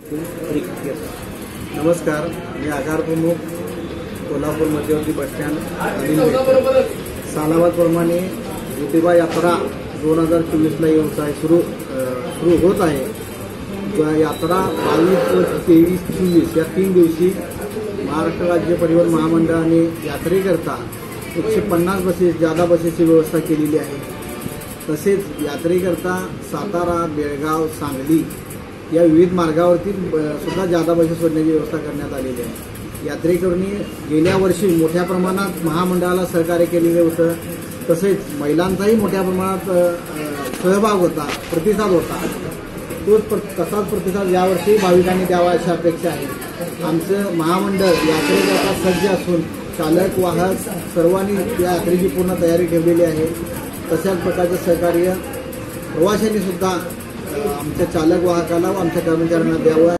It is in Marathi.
नमस्कार, मी आगार प्रमुख कोल्हापूर मध्यवर्ती बस स्टँड सालाबादप्रमाणे ज्योतिबा यात्रा 2024 ला व्यवसाय सुरू होत आहे। यात्रा 22, 23, 24 या 3 दिवशी महाराष्ट्र राज्य परिवहन महामंडळाने यात्रेकरता 150 बसेस जादा बसेसची व्यवस्था केलेली आहे। तसेच यात्रेकरता सातारा, बेळगाव, सांगली या विविध मार्गावरती सुद्धा जादा बसेस सोडण्याची व्यवस्था करण्यात आलेली आहे। यात्रेकरूंनी गेल्या वर्षी मोठ्या प्रमाणात महामंडळाला सहकार्य केलेले होतं। तसेच महिलांचाही मोठ्या प्रमाणात सहभाग होता, प्रतिसाद होता। तसाच प्रतिसाद यावर्षी भाविकांनी द्यावा अशी अपेक्षा आहे। आमचं महामंडळ यात्रेकरता सज्ज असून चालक वाहक सर्वांनी या यात्रेची पूर्ण तयारी ठेवलेली आहे। तशाच प्रकारचं सहकार्य प्रवाशांनी सुद्धा आमच्या चालक वाहकाला व आमच्या कर्मचाऱ्यांना द्यावं।